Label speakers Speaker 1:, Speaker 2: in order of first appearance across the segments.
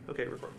Speaker 1: Okay, record.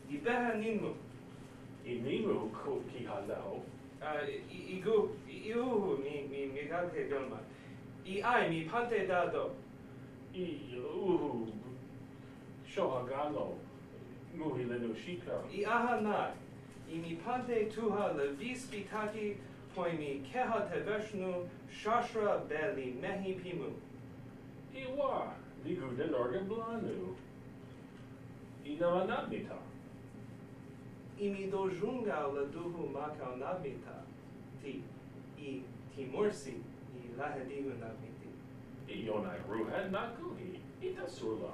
Speaker 2: Ibeha ninmu.
Speaker 3: Ninmu ki halao.
Speaker 2: Iuhu mi galxe bilma. Ai mi pante dado.
Speaker 3: Uhu shoha ganlo. Muhi lenu citka.
Speaker 2: Aha nai. Mi pante tuha le spitaki poi mi keha te vecnu shashra beli mehi pimlu.
Speaker 3: Iwa gugdrnorge blanu. Nabmi.
Speaker 2: Mi do jungau le duhu makau nabmi ti morsi lahedihu nabmi.
Speaker 3: Yonai ru'e nakuhi. Ita surla.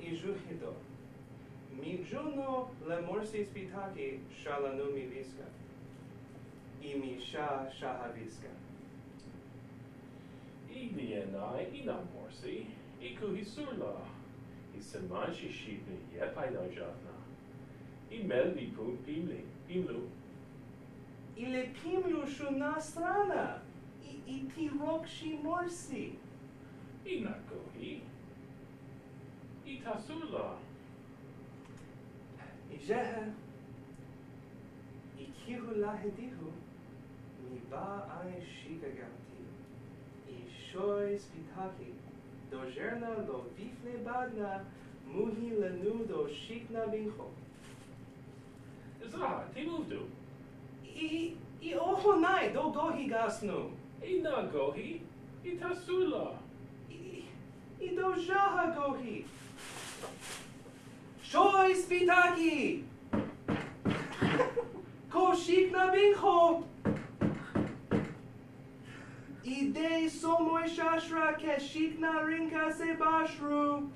Speaker 2: Juhido. Mi djuno le morsi spitaki shalanu mi viska. Mi shaha viska.
Speaker 3: Dienai ina morsi. Kuhi surla. Selmanci cipni jatna. Melbi pimlu.
Speaker 2: Le pimlu shu srana. Ti rokci morsi.
Speaker 3: Nakuhi. Ita surla.
Speaker 2: Jeha. Kihu lahedihu. Mi ba ai shikagati. Shoi spitaki. Dojerna lo vifle badna. Muhi lenu do shikna bincho.
Speaker 3: Za'a, ti movdu.
Speaker 2: Oho nai do gohi gasnu.
Speaker 3: Na gohi. Ita surla.
Speaker 2: Do jaha gohi. Shoi spitaki. Ko shikna bincho. Ide somoy shashra ke shikna rinka se bashru.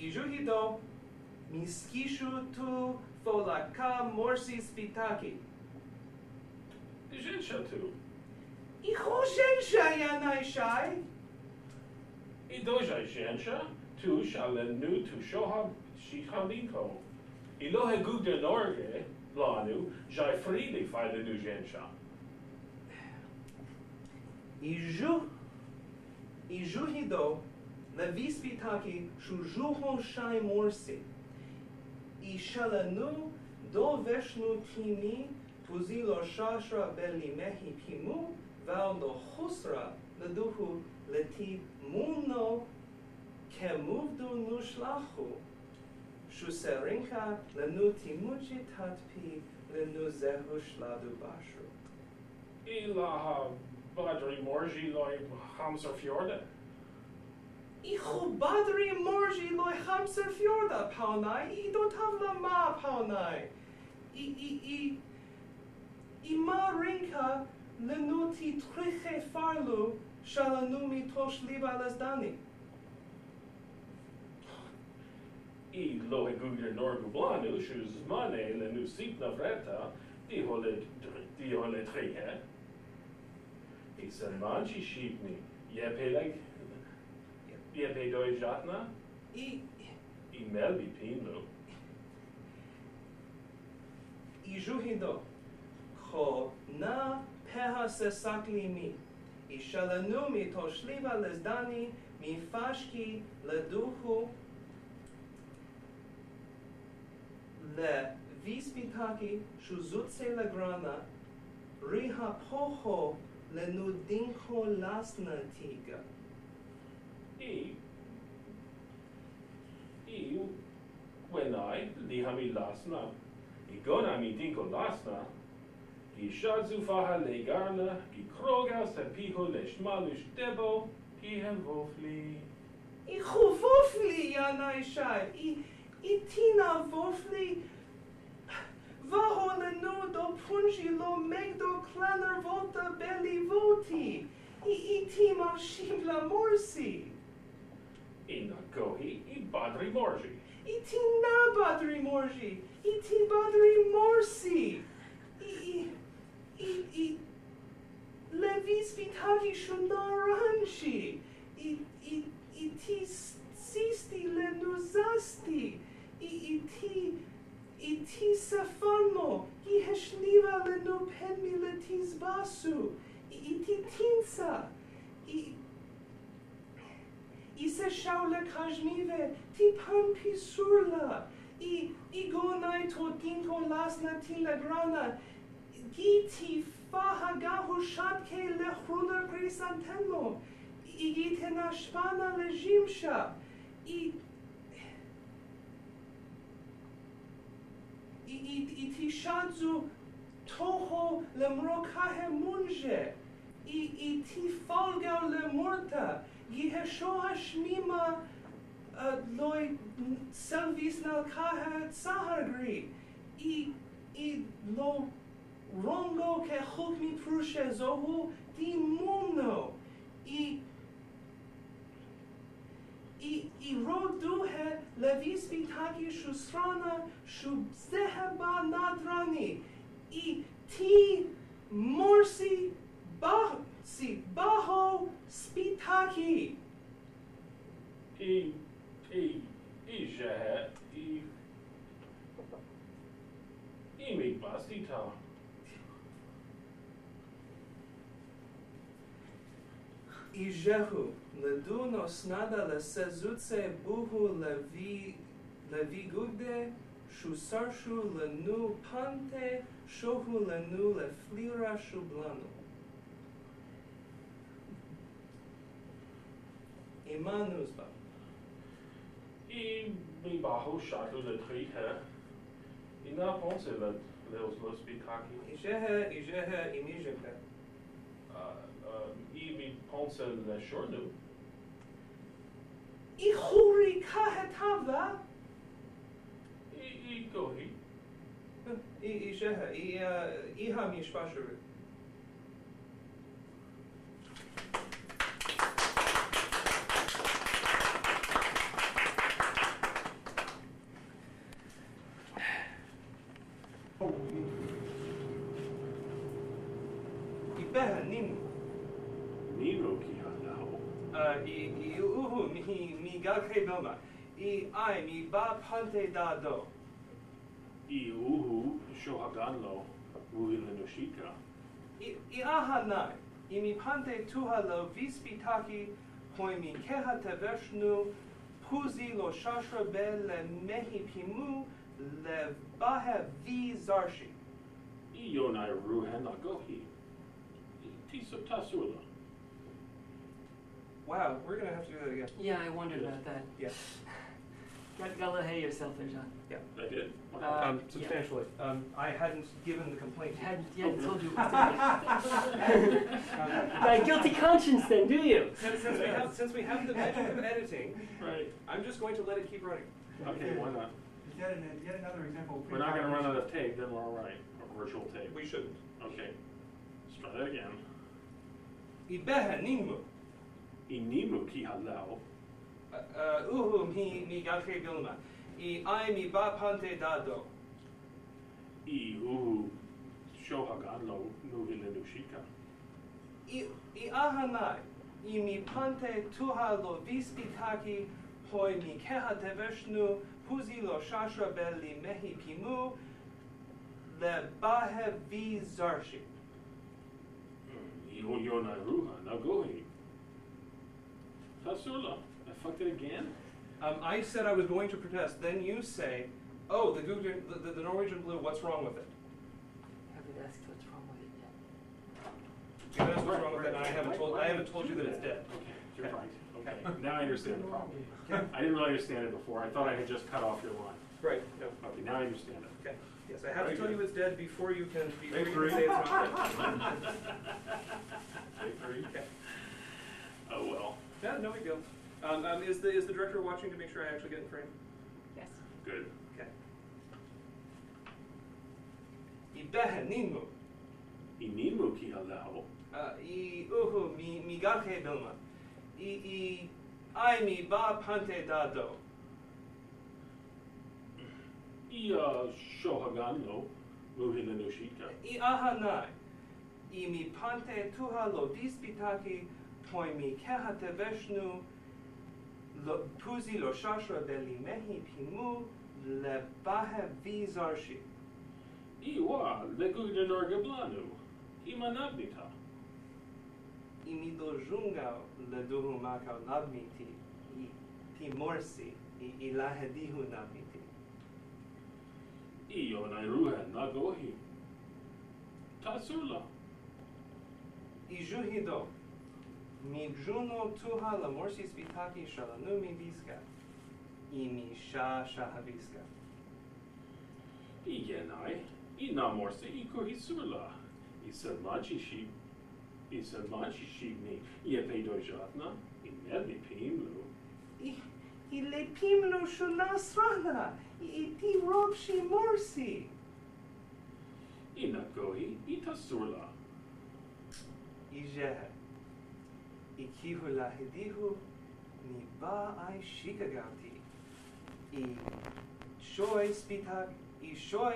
Speaker 2: Ijuhido miskishu tu folaka morsi spitaki.
Speaker 3: Jensha tu.
Speaker 2: Iho jensha yanai shai.
Speaker 3: Doja jensha tu shalenu tu shoha shikhalinko. Ilohe gugdrnorge blanu jai freely file nu jensha.
Speaker 2: Ijuhido le spitaki shujuho shai morsi. Shalanu do vecnu tini tuzilo shashra beli mehi pimu val do husra le duhu leti muno ke muvdu nushlahu shuserinka le nu timuji tatpi le nu zehu shladu bashru.
Speaker 3: Ilaha badri morji loi hamser fjorde.
Speaker 2: Iho badri morji loi hamser fjorda paunai. Do tavla ma paunai. Ma rinka le nu ti triche farlu shalanu mi tosh liba lesdani.
Speaker 3: Lohe gugdrnorge blanu shuzmane le nu cipna vreta dihole trihe. Selmanci cipni jepe doi jatna. Melbi pimlu.
Speaker 2: Ijuhido ko na peha se sakli mi. Shalanu mi toshliva lesdani mi fashki le duhu le spitaki shuzutse la grana riha poho le nudinho lasna tiga.
Speaker 3: When I Yonai, Nihami Lasna, Igonami Dinko Lasna, Gishadzu Faha Legarna, Gikroga Sapiho Leshmalush Debo, Ihemvofli.
Speaker 2: Ichuvofli, Yanai Shai, Itina Vofli, Vaholenu do Punjilo Megdo Clanar Volta Belli Voti, Itima Shimla Morsi.
Speaker 3: Ina Gohi, Ibadri Morji.
Speaker 2: Itina Badri Morji, Iti Badri Morsi, Levis Vitagi Shunaranshi, Iti Sisti Lenuzasti, Iti Safano, Iheshniva Lenu Penmi Letis Basu, Iti Tinsa, Ise shaule kajnive, ti pampi surla, igonai to dinko lasna ti legrana, giti fahagahu shatke le hruna grisantenno, igite na shpana le jimsha, iti shadzu toho le mrokahe munje, iti falgau le morta, Yeheshoa Shmima Loi Selvis Nalkaha Sahargri Lo Rongo Ke Chukmi Prushe Zohu Di Muno Roduhe Levis Vitaki Shu Srana Shu Zeheba Nadrani Ti Morsi Baho spitaki.
Speaker 3: Mi bastita.
Speaker 2: Ijehu, leduno snada le sezutse buhu levi gugde, shu sarshu lenu pante, shohu lenu le flira shu blanu. Imanusba.
Speaker 3: Mi bajo shatu le trihe. Ina ponce le spitaki.
Speaker 2: Ijehe imijeke.
Speaker 3: Mi ponce le shornu.
Speaker 2: Ihuri kahetava.
Speaker 3: Gohi.
Speaker 2: Ijehe, iha mishpashuru. Ibeha ninmu.
Speaker 3: Ninmu ki hanaho.
Speaker 2: Uhu mi galxe bilma. I mi ba pante da do.
Speaker 3: Uhu shohaganlo muhilenushika.
Speaker 2: Aha nai. Mi pante tuha lo vispitaki hoi mi keha teveshnu puzi lo shashra be le mehi pimlu le bahe vi zarci.
Speaker 3: Yonai ruhen la gohi. Tiso tasurla.
Speaker 2: Wow, we're gonna have to do that again.
Speaker 1: Yeah, I wondered about that.
Speaker 2: Yeah.
Speaker 1: Got to hay yourself there, John.
Speaker 2: Yeah.
Speaker 3: I did.
Speaker 2: Substantially. I hadn't given the complaint.
Speaker 1: Hadn't yet told you. Got a guilty conscience, then, do you?
Speaker 2: Since we have the magic of editing,
Speaker 3: Right.
Speaker 2: I'm just going to let it keep running.
Speaker 3: Okay, why not?
Speaker 4: Yet another example of
Speaker 3: We're not going to run out of tape, then we're all right. Or virtual tape.
Speaker 2: We shouldn't.
Speaker 3: Okay. Let's try that again.
Speaker 2: Ibeha ninmu.
Speaker 3: Inimu ki halal.
Speaker 2: Uhu mi galxe bilma. I mi ba pante dado.
Speaker 3: Uhu shohaganlo muhilenushika.
Speaker 2: I ahanai. I mi pante tuha lo vispitaki hoi mi keha teveshnu puzi lo shashra belli mehi pimu le bahe vi zarci.
Speaker 3: Yonai ruha. Now go ahead. Surla. I fucked it again?
Speaker 2: I said I was going to protest. Then you say, oh, the Norwegian blue, what's wrong with it?
Speaker 1: Haven't asked what's wrong with it yet.
Speaker 2: You asked what's wrong with it, and I haven't told you that it's dead.
Speaker 3: Okay, you're
Speaker 2: Okay.
Speaker 3: right. Okay. Now I understand the problem. I didn't really understand it before. I thought I had just cut off your line.
Speaker 2: Right. No.
Speaker 3: understand it.
Speaker 2: Okay. Yes, I have
Speaker 3: Very
Speaker 2: to tell
Speaker 3: good.
Speaker 2: you it's dead before you can say it's
Speaker 3: Agree.
Speaker 2: not dead.
Speaker 3: Agree.
Speaker 2: Okay.
Speaker 3: Oh, well,
Speaker 2: Yeah, no big deal. Is the director watching to make sure I actually get in frame?
Speaker 1: Yes.
Speaker 3: good.
Speaker 2: Okay. I ninmu.
Speaker 3: I ninmu ki halau.
Speaker 2: I mi galxe bilma. I mi ba pante dado.
Speaker 3: I shoha ganlo, muhi lenu citka.
Speaker 2: I ahanai. I mi pante tuha lo spitaki, poi mi kehate vecnu, puzi lo shashra belimehi pimlu, le bahe vi zarci.
Speaker 3: I wa le gugdrnorge blanu. I nabmi ta.
Speaker 2: I mi lo jungau le duhu makau nabmi ti morsi, I lahe dihu nabmi ti.
Speaker 3: I onai ru'e nagohi. Ta surla.
Speaker 2: I juhi do. Mi djuno tuha la morsi spitaki shalanu mi viska. I mi shaha viska.
Speaker 3: I yenai. I na morsi I kuhi surla. I selmanci sheep. I selmanci cipni. I do jatna. I melbi pimlu.
Speaker 2: I le pimlu shuna srana. I ti rokci morsi.
Speaker 3: I nagohi. I ta surla.
Speaker 2: I jehe. I kihu la hidihu. Mi ba ai shikagauti. I shoi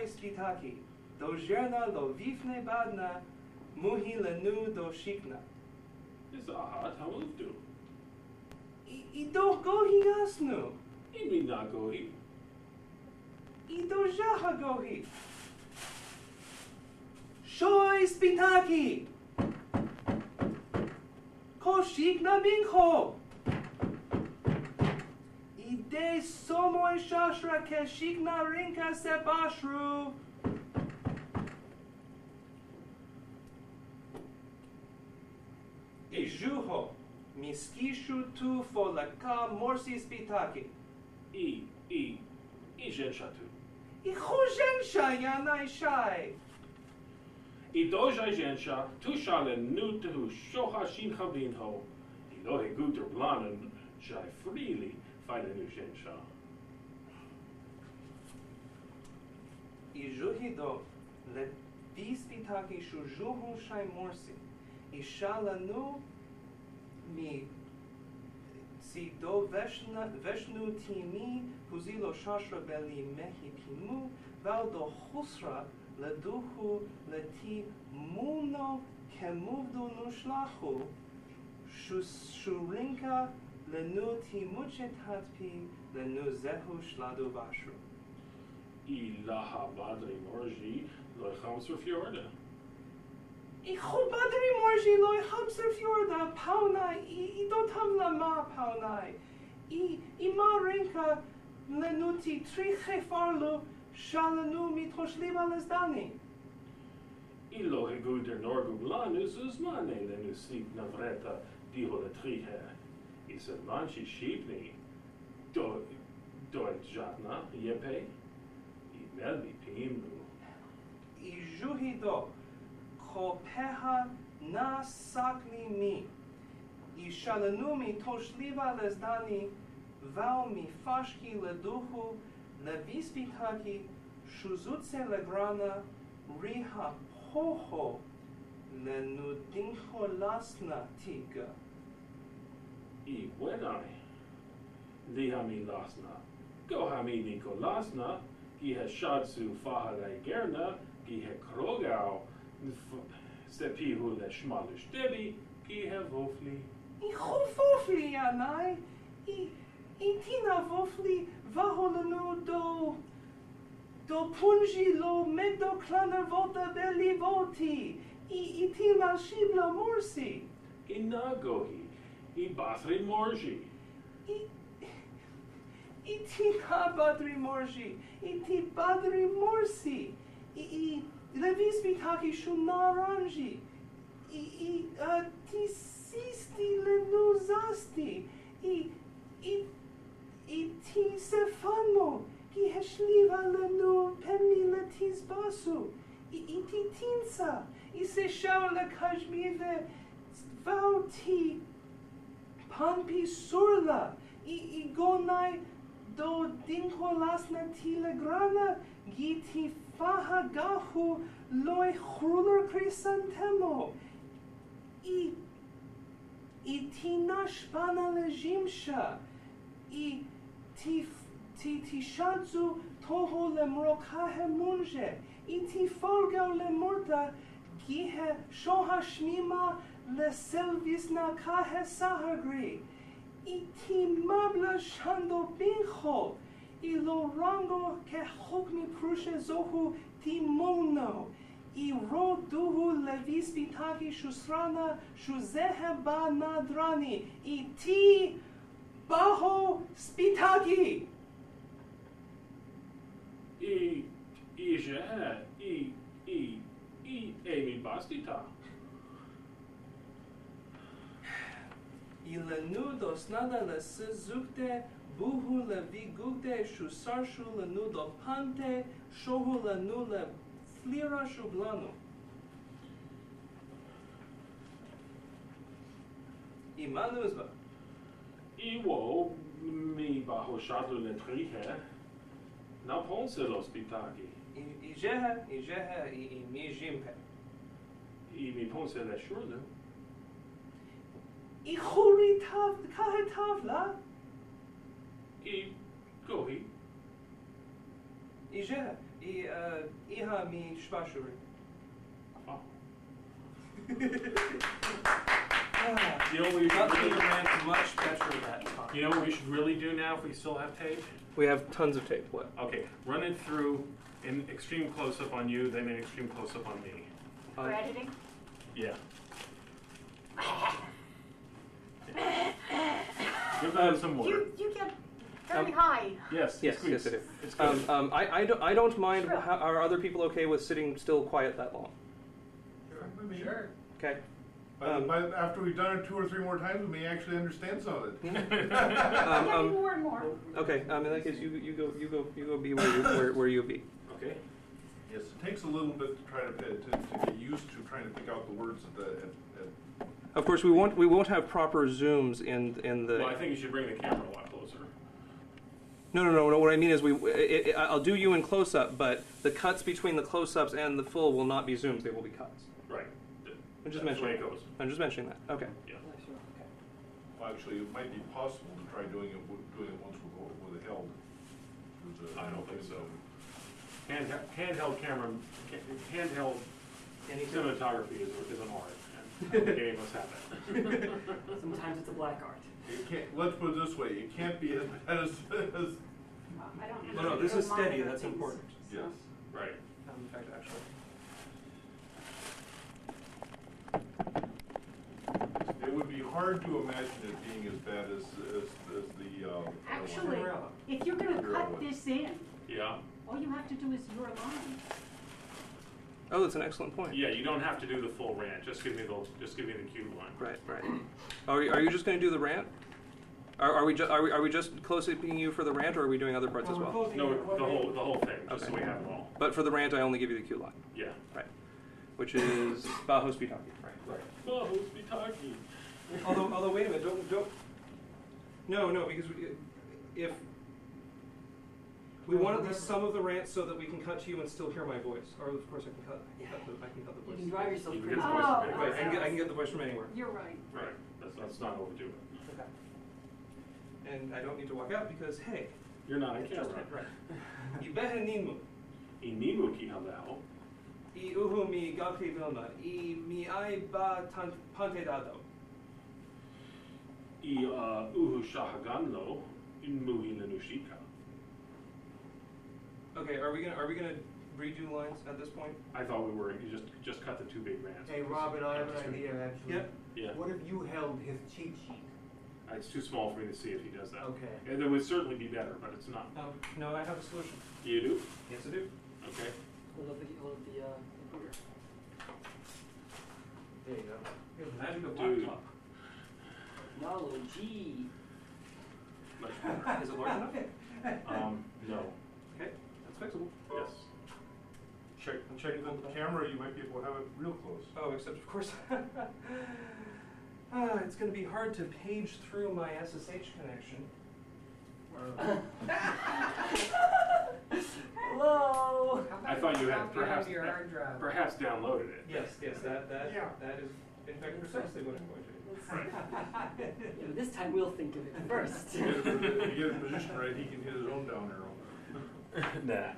Speaker 2: spitaki. Do jerna lo vifne badna. Muhi lenu do shikna.
Speaker 3: Za'a tamufdu.
Speaker 2: I do gohi asnu.
Speaker 3: I mi nagohi.
Speaker 2: I do jaha gohi. Shoi spitaki. Ko shikna binho. I de somoi shashra ke shikna rinka se bashru. I juho. Mi skishu tu fo la ka morsi spitaki.
Speaker 3: I genshatu.
Speaker 2: I chujensha yanai shai.
Speaker 3: I dojai gensha, tu shale nu tu shoha shin chavin ho. I lohe gugdrnorge jai freely feile nu gensha.
Speaker 2: I juhi do. Le spitaki shu juhu shai morsi. I shala nu mi si do vecnu timi puzilo shashra beli mehi pimu val do husra le duhu le ti muno kemuvdu nushlahu shurinka le nu ti muchet hatpi le nu zehu shladu bashru.
Speaker 3: I laha gugdrnorge loy chamsur fjorda.
Speaker 2: I chubadri morji loy hamser fjorda paunai I dotam la ma paunai I ma rinka lenuti triche farlu shalanu mitoshliva lesdani.
Speaker 3: I lohe gugdrnorge blanu zuzmane lenu slik navreta diho le trihe. I selmanci cipni. Do jatna yepe. I melbi pimlu.
Speaker 2: I juhi do ko peha na sakni mi. I shalanu mitoshliva lesdani val mi fashki le duhu le vispitaki shuzutse le grana riha poho le nudinho lasna tiga.
Speaker 3: I wenai. Lihami lasna. Gohami niko lasna. Gihe shadsu fahale gerna. Gihe krogau. Sepihu le shmalish debi. Gihe vofli.
Speaker 2: I chufofli anai. I tina vofli vaholanu do punji lo medo klaner volta belli voti. I tima shibla morsi.
Speaker 3: I nagohi. I bathri morji.
Speaker 2: I tina badri morji. I ti badri morsi. I levi spitaki shunaranji. I ti sisti lenuzasti. I ti sefanmo. Giheshliva lanu penmi latis basu. Iti tinsa. Ise shaula kajmive vauti pampi surla. Igonai do dinkolasna tilegrana giti faha gahu loi chrulur crisantemo. Itinash bana lejimsha. Tishanzu toho lemrokahe munje. Iti folgau lemurta gihe shoha shmima le selvisna kahe sahagri. Iti mabla shando bincho. Ilo rango ke hokmi prushe zohu timono. I ro duhu levi spitaki srana shuzehe ba nadrani. Iti baho spitaki.
Speaker 3: Emi bastita.
Speaker 2: Ilenu dosnada le zukte buhu le vigugde shusarshu lenu do pante shohu lenu le flira shu blanu. Imanuzba.
Speaker 3: Iwo mi bajo shadlu le trihe. Na ponce lo spitaki.
Speaker 2: Ijeha I mi jimpe.
Speaker 3: I mi ponce le surla.
Speaker 2: I khuri tav kahe tavla.
Speaker 3: I gohi.
Speaker 2: Ijeha iha mi shpashuri.
Speaker 3: Oh.
Speaker 2: You know, we got the rant much better that time.
Speaker 3: You know what we should really do now if we still have tape?
Speaker 2: We have tons of tape. What?
Speaker 3: Okay, run it through in extreme close-up on you, then in extreme close-up on me.
Speaker 5: For editing?
Speaker 3: Yeah. Give that some more.
Speaker 5: You get very high.
Speaker 3: Yes,
Speaker 2: Yes,
Speaker 3: squeeze.
Speaker 2: yes, I do.
Speaker 3: It's good.
Speaker 2: I don't mind.
Speaker 5: Sure.
Speaker 2: Are other people okay with sitting still quiet that long?
Speaker 1: Sure.
Speaker 2: Okay.
Speaker 6: But after we've done it 2 or 3 more times, we may actually understand some of it.
Speaker 5: Getting more and more.
Speaker 2: Okay. In that case, you go be where you be.
Speaker 3: Okay.
Speaker 6: Yes, it takes a little bit to try to get used to trying to pick out the words at
Speaker 2: Of course, we won't have proper zooms in the.
Speaker 3: Well, I think you should bring the camera a lot closer.
Speaker 2: No. What I mean is I'll do you in close up, but the cuts between the close ups and the full will not be zooms. They will be cuts.
Speaker 3: Right.
Speaker 2: I'm just
Speaker 3: That's the way
Speaker 2: mentioning.
Speaker 3: it goes.
Speaker 2: I'm just mentioning that. Okay.
Speaker 3: Yeah.
Speaker 6: Well, actually, it might be possible to try doing it once with a held.
Speaker 3: I don't think so. Handheld camera, handheld cinematography is an art, and the game must have it.
Speaker 1: Sometimes it's a black art.
Speaker 6: It can't. Let's put it this way: it can't be as bad as.
Speaker 5: I don't
Speaker 2: No, this is steady. That's important.
Speaker 6: Yes.
Speaker 3: Right.
Speaker 2: In fact, actually.
Speaker 6: It would be hard to imagine it being as bad as the.
Speaker 5: Actually, if you're going to cut this in,
Speaker 3: Yeah.
Speaker 5: all you have to do is your line.
Speaker 2: Oh, that's an excellent point.
Speaker 3: Yeah, you don't have to do the full rant. Just give me the cue line.
Speaker 2: Right. Are you just going to do the rant? Are we just close uping you for the rant, or are we doing other parts as well?
Speaker 3: No, the whole thing. Just
Speaker 2: Okay.
Speaker 3: so we have it all.
Speaker 2: But for the rant, I only give you the cue line.
Speaker 3: Yeah.
Speaker 2: Right. Which is bajo spitaki. Right.
Speaker 3: Oh, who's be talking?
Speaker 2: Although wait a minute, don't. No, because if we want at least some of the rant so that we can cut to you and still hear my voice, or of course I can cut the
Speaker 1: You
Speaker 2: voice.
Speaker 1: can drive yourself
Speaker 3: You can
Speaker 1: crazy.
Speaker 3: get the voice
Speaker 5: Oh,
Speaker 3: from
Speaker 2: Right,
Speaker 3: anywhere.
Speaker 2: I can get the voice from anywhere.
Speaker 5: You're right.
Speaker 3: Right. Let's not overdo it.
Speaker 2: Okay. And I don't need to walk out because hey,
Speaker 3: You're not on
Speaker 2: it's just
Speaker 3: camera.
Speaker 2: right. Ibehe ninmu.
Speaker 3: Inimu ki halal.
Speaker 2: I uhu mi galxe bilma. I mi ai ba pante dado.
Speaker 3: I uhu shaha ganlo. Inmu hilanushika.
Speaker 2: Okay, are we gonna redo lines at this point?
Speaker 3: I thought we were. You just cut the 2 big rants.
Speaker 7: Hey, Robin, I have an idea, actually.
Speaker 2: Yep.
Speaker 3: Yeah.
Speaker 7: What if you held his cheat sheet?
Speaker 3: It's too small for me to see if he does that.
Speaker 7: Okay.
Speaker 3: And it would certainly be better, but it's not.
Speaker 2: No, I have a solution.
Speaker 3: You do?
Speaker 2: Yes, I do.
Speaker 3: Okay.
Speaker 1: Hold up the computer.
Speaker 7: There you go.
Speaker 2: We have the magic of
Speaker 3: Dude.
Speaker 2: laptop.
Speaker 1: Knowledge.
Speaker 3: Much better.
Speaker 2: Is it large enough?
Speaker 3: No.
Speaker 6: It's fixable.
Speaker 3: Yes.
Speaker 6: I'm checking the camera, you might be able to have it real close.
Speaker 2: Oh, except of course, it's going to be hard to page through my SSH connection.
Speaker 1: Hello.
Speaker 3: I thought you had perhaps
Speaker 1: your hard drive.
Speaker 3: perhaps downloaded it.
Speaker 2: Yes, that is in fact precisely what I'm going to do.
Speaker 1: Yeah, this time we'll think of it first.
Speaker 6: You get his position right, he can hit his own down arrow.
Speaker 3: Nah.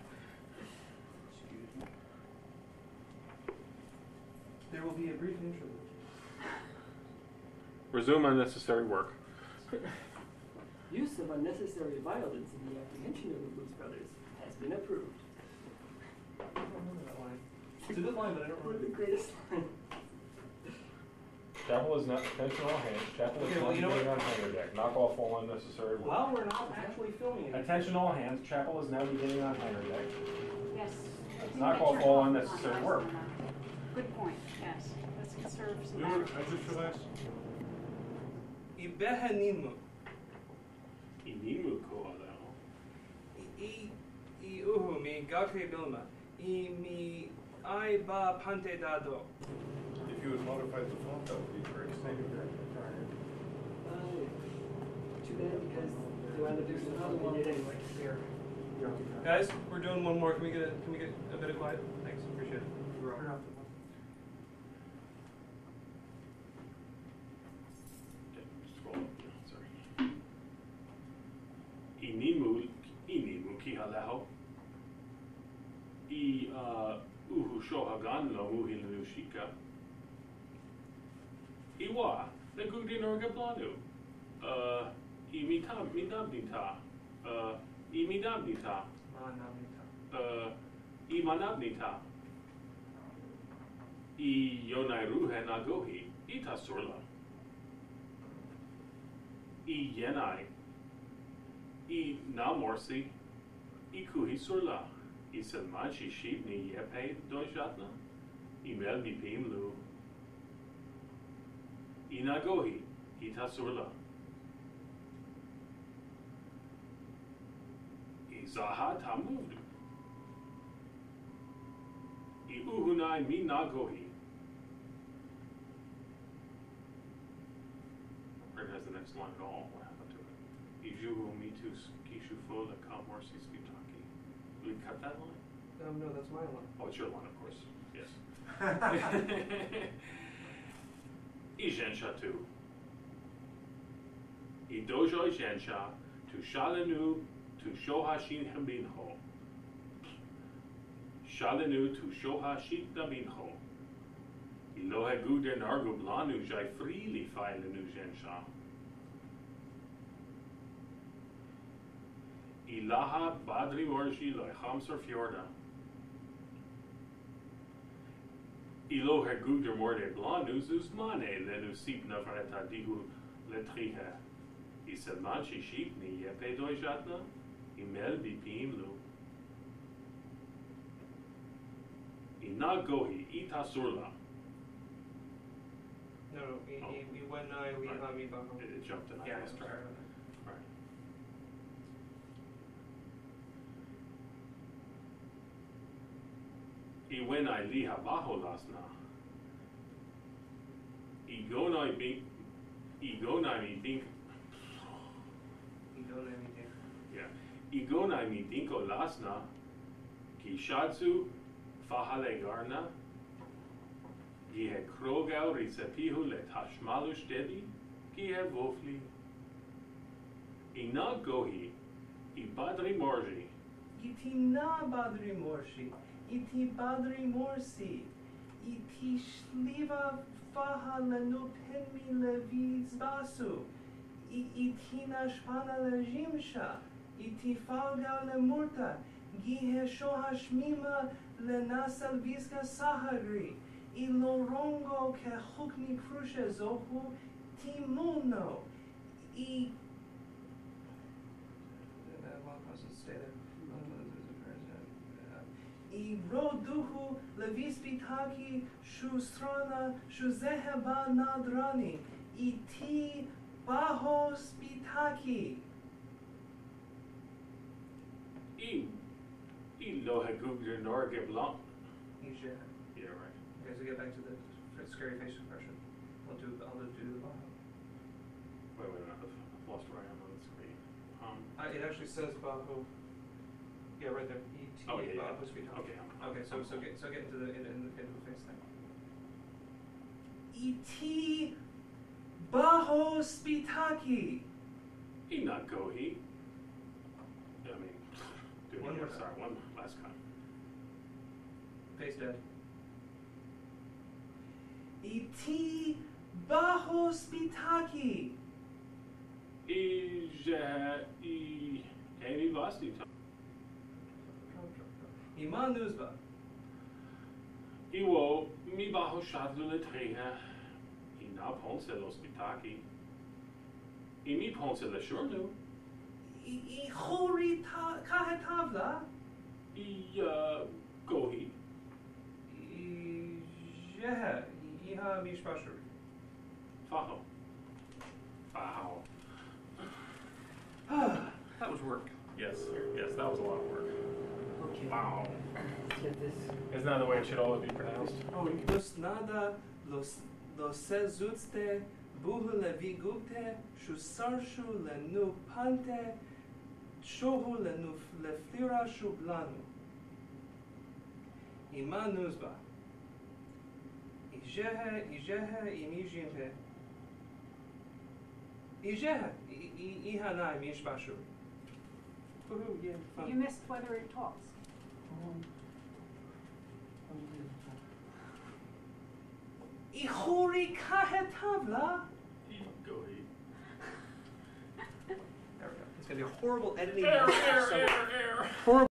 Speaker 2: There will be a brief interlude.
Speaker 3: Resume unnecessary work.
Speaker 1: Use of unnecessary violence in the apprehension of the Blues Brothers has been approved.
Speaker 2: I don't remember that line. It's a good line, but I don't
Speaker 1: One of
Speaker 2: remember
Speaker 1: the greatest lines.
Speaker 3: Chapel is not attention all hands. Chapel is
Speaker 2: Okay, well,
Speaker 3: not
Speaker 2: you know
Speaker 3: beginning
Speaker 2: what?
Speaker 3: on hanger deck. Knock off all unnecessary work.
Speaker 2: Well, we're not actually filming it.
Speaker 3: Attention all hands. Chapel is now beginning on hanger deck.
Speaker 5: Yes.
Speaker 3: Let's knock off all unnecessary work.
Speaker 5: Good point, yes. Let's conserve some
Speaker 6: You know what,
Speaker 5: battery.
Speaker 6: I just realized,
Speaker 2: Ibeha ninmu.
Speaker 3: Ninmu ko'aleo.
Speaker 2: I uhu mi galxe bilma. I mi I ba pante dado.
Speaker 6: if you had modified the font, that would be very exciting.
Speaker 1: Too bad because they wanted to do another one anyway.
Speaker 2: Guys, we're doing one more. Can we get a bit of quiet? Thanks, appreciate it. Turn off the phone.
Speaker 3: Scroll up. Sorry. Ninmu ki haleho. Uhu shoha ganlo muhilinu shika. Iwa the gugdrnorge blanu. Imidabnita. Imanabnita. Yonai ru'e nagohi. Ita surla. Yenai. Na morsi. Kuhi surla. Selmanci cipni jatna. Melbi pimlu. Nagohi. Ita surla. Za'a tamud. Uhunai mi nagohi. Where has the next line at all? What happened to it? Jungau mitu kishu fola ka morsi spitaki. Will you cut that line?
Speaker 2: No, that's my line.
Speaker 3: Oh, it's your line, of course. Yes. Jensha tu. Dojo jensha tu shalanu tu shohashin hambinho. Shalanu tu shohashit nabinho. Lohe gugdrnorge blanu jai freely filenu jensha. Ilaha badri orji loichamsor fjorda. Lohe gugdrnorge blanu zuzmane lenu cipna vareta dihu letrihe. Selmanci cipni jatna. Melbi pimlu. Nagohi ita surla.
Speaker 2: No, when I leave on me behind.
Speaker 3: It jumped and I
Speaker 2: Yeah,
Speaker 3: lost track.
Speaker 2: sorry.
Speaker 3: Right. When I liha bajo lasna. Igonai mi think. Yeah. Igonai mi dinko lasna. Kishatsu fahale garna. Gihe krogau risatihu let hashmalu stedi. Gihe vofli. Nagohi. Ibadri morji.
Speaker 2: Iti na badri morsi. Iti badri morsi. Iti shliva faha lenu penmi levis basu. Iti nashpana lejimsha. Iti falga lemurta. Gihe shohashmima lenasal viska sahagri. Ilorongo ke hukni krushe zohu timuno. Roduhu levispitaki shu srana shu zeheba nadrani. Iti baho spitaki.
Speaker 3: gugdrnorge blanu.
Speaker 2: Ije.
Speaker 3: Yeah, right.
Speaker 2: Okay, so get back to the scary face expression. I'll do the baho.
Speaker 3: Wait, I've lost where I am on the screen.
Speaker 2: It actually says baho. Yeah, right there. E-T,
Speaker 3: Oh, yeah,
Speaker 2: baho, spitaki.
Speaker 3: Okay,
Speaker 2: Okay, so get into the face thing. E-T, baho, spitaki.
Speaker 3: Not gohi. I mean, do it
Speaker 2: One
Speaker 3: again.
Speaker 2: more time.
Speaker 3: Sorry, one last time.
Speaker 2: Face dead. E-T, baho, spitaki.
Speaker 3: Amy Vasti.
Speaker 2: Ima nuzba.
Speaker 3: Iwo mi bajo shadlu le treha. Ina ponce lo spitaki. Imi ponce le shurnu.
Speaker 2: I chori kahetavla.
Speaker 3: Gohi.
Speaker 2: Jehe. Iha mishpashur.
Speaker 3: Faho. Wow.
Speaker 2: That was work.
Speaker 3: Yes, that was a lot of work.
Speaker 1: Okay.
Speaker 3: Wow.
Speaker 1: Let's get this.
Speaker 3: Isn't that the way it should always be pronounced?
Speaker 2: Los nada, los sezutste, buhu le vigute, shusarshu le nu pante, shohu le nu le flirashu blanu. Ima nuzba. Ijehe, imijimpe. Ijehe, ihanai mishbashu. Woohoo, yeah, fun.
Speaker 5: You missed whether it talks.
Speaker 2: Ihuri kahetavla.
Speaker 3: Gohi.
Speaker 2: There we go. It's gonna be a horrible editing.
Speaker 3: Error.
Speaker 2: Horrible.